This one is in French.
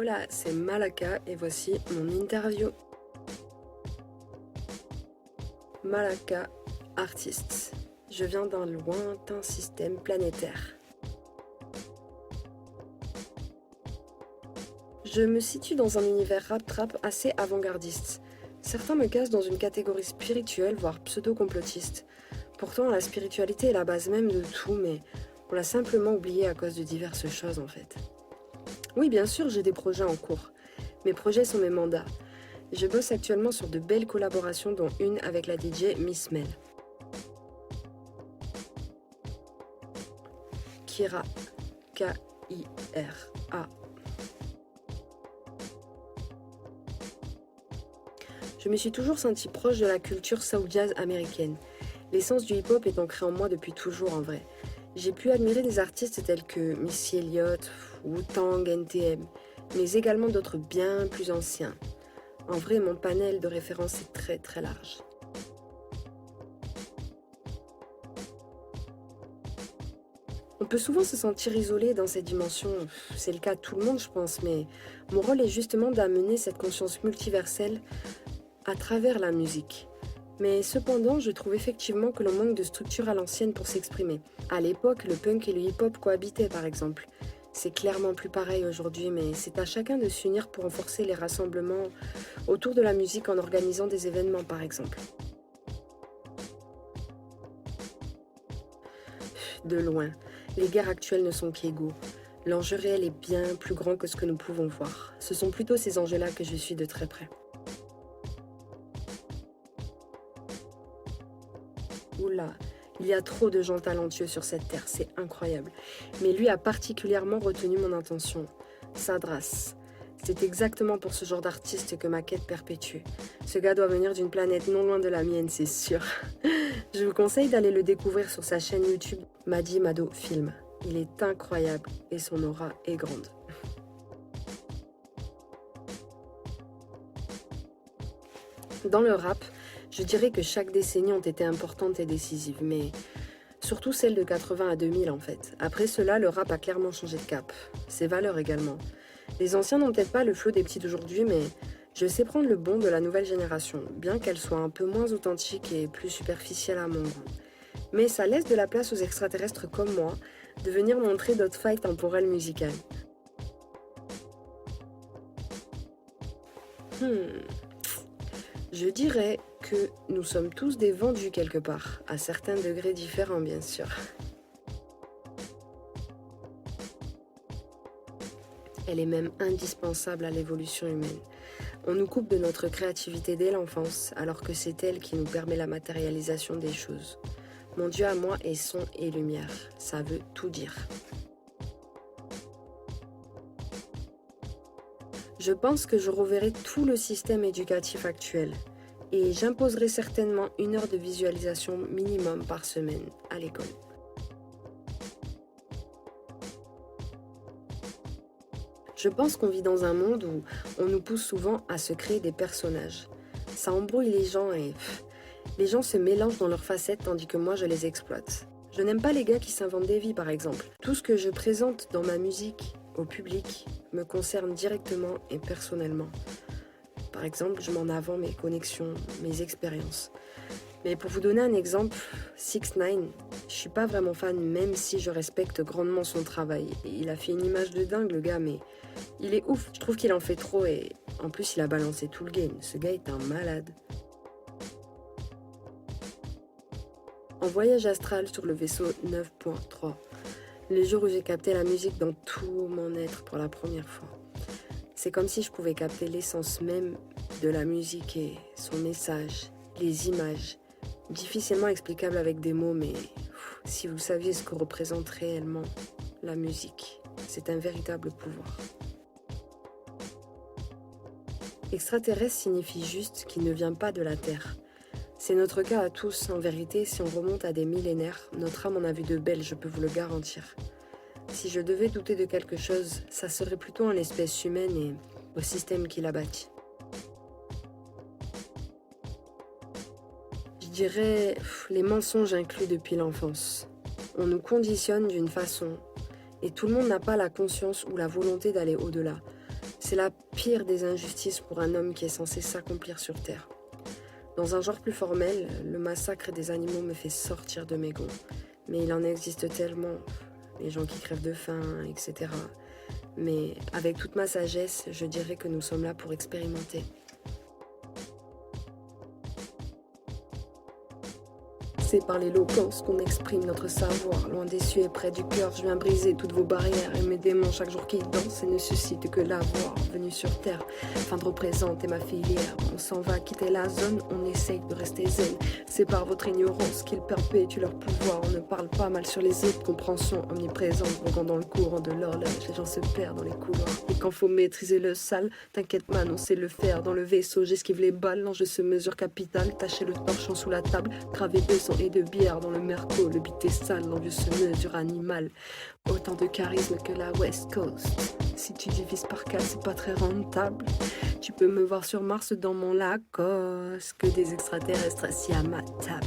Hola, c'est Malaka et voici mon interview. Malaka, artiste. Je viens d'un lointain système planétaire. Je me situe dans un univers rap-trap assez avant-gardiste. Certains me classent dans une catégorie spirituelle, voire pseudo-complotiste. Pourtant, la spiritualité est la base même de tout, mais on l'a simplement oubliée à cause de diverses choses en fait. Oui, bien sûr, j'ai des projets en cours. Mes projets sont mes mandats. Je bosse actuellement sur de belles collaborations, dont une avec la DJ Miss Mel. Kira. K-I-R-A. Je me suis toujours sentie proche de la culture soul jazz américaine. L'essence du hip-hop est ancrée en moi depuis toujours en vrai. J'ai pu admirer des artistes tels que Missy Elliott, Wu-Tang, NTM, mais également d'autres bien plus anciens. En vrai, mon panel de références est très très large. On peut souvent se sentir isolé dans cette dimension, c'est le cas de tout le monde je pense, mais mon rôle est justement d'amener cette conscience multiverselle à travers la musique. Mais cependant, je trouve effectivement que l'on manque de structure à l'ancienne pour s'exprimer. À l'époque, le punk et le hip-hop cohabitaient par exemple. C'est clairement plus pareil aujourd'hui, mais c'est à chacun de s'unir pour renforcer les rassemblements autour de la musique en organisant des événements par exemple. De loin, les guerres actuelles ne sont qu'égaux. L'enjeu réel est bien plus grand que ce que nous pouvons voir. Ce sont plutôt ces enjeux-là que je suis de très près. Oula, il y a trop de gens talentueux sur cette terre, c'est incroyable. Mais lui a particulièrement retenu mon attention. Sadras. C'est exactement pour ce genre d'artiste que ma quête perpétue. Ce gars doit venir d'une planète non loin de la mienne, c'est sûr. Je vous conseille d'aller le découvrir sur sa chaîne YouTube Madi Mado Film. Il est incroyable et son aura est grande. Dans le rap, je dirais que chaque décennie ont été importantes et décisives, mais surtout celle de 80 à 2000 en fait. Après cela, le rap a clairement changé de cap. Ses valeurs également. Les anciens n'ont peut-être pas le flow des petits d'aujourd'hui, mais je sais prendre le bon de la nouvelle génération, bien qu'elle soit un peu moins authentique et plus superficielle à mon goût. Mais ça laisse de la place aux extraterrestres comme moi de venir montrer d'autres failles temporelles musicales. Je dirais que nous sommes tous des vendus quelque part, à certains degrés différents bien sûr. Elle est même indispensable à l'évolution humaine. On nous coupe de notre créativité dès l'enfance, alors que c'est elle qui nous permet la matérialisation des choses. Mon Dieu à moi est son et lumière, ça veut tout dire. Je pense que je reverrai tout le système éducatif actuel et j'imposerai certainement 1 heure de visualisation minimum par semaine à l'école. Je pense qu'on vit dans un monde où on nous pousse souvent à se créer des personnages. Ça embrouille les gens et les gens se mélangent dans leurs facettes tandis que moi je les exploite. Je n'aime pas les gars qui s'inventent des vies par exemple. Tout ce que je présente dans ma musique au public me concerne directement et personnellement. Par exemple, je m'en avant mes connexions, mes expériences. Mais pour vous donner un exemple, 6ix9ine, je suis pas vraiment fan même si je respecte grandement son travail. Et il a fait une image de dingue le gars, mais il est ouf. Je trouve qu'il en fait trop et en plus il a balancé tout le game. Ce gars est un malade. En voyage astral sur le vaisseau 9.3, le jour où j'ai capté la musique dans tout mon être pour la première fois. C'est comme si je pouvais capter l'essence même de la musique et son message, les images, difficilement explicables avec des mots, mais si vous saviez ce que représente réellement la musique, c'est un véritable pouvoir. Extraterrestre signifie juste qu'il ne vient pas de la Terre. C'est notre cas à tous, en vérité, si on remonte à des millénaires, notre âme en a vu de belles, je peux vous le garantir. Si je devais douter de quelque chose, ça serait plutôt en l'espèce humaine et au système qui l'a bâti. Je dirais les mensonges inclus depuis l'enfance. On nous conditionne d'une façon et tout le monde n'a pas la conscience ou la volonté d'aller au-delà. C'est la pire des injustices pour un homme qui est censé s'accomplir sur Terre. Dans un genre plus formel, le massacre des animaux me fait sortir de mes gonds. Mais il en existe tellement, les gens qui crèvent de faim, etc. Mais avec toute ma sagesse, je dirais que nous sommes là pour expérimenter. C'est par l'éloquence qu'on exprime notre savoir. Loin des cieux et près du cœur, je viens briser toutes vos barrières. Et mes démons chaque jour qui dansent et ne suscitent que l'avoir. Venu sur terre, afin de représenter ma filière. On s'en va quitter la zone, on essaye de rester zen. C'est par votre ignorance qu'ils perpétuent leur pouvoir. On ne parle pas mal sur les autres, compréhension omniprésente. Voguant dans le courant de l'horloge, les gens se perdent dans les couloirs. Et quand faut maîtriser le sale, t'inquiète man, on sait le faire. Dans le vaisseau, j'esquive les balles, l'enjeu se mesure capital. Tâchez le torchon sous la table, gravé 200 et de bière dans le merco, le beat est sale, l'envieux se mesure animal. Autant de charisme que la West Coast. Si tu divises par 4, c'est pas très rentable. Tu peux me voir sur Mars dans mon Lacoste, que des extraterrestres assis à ma table.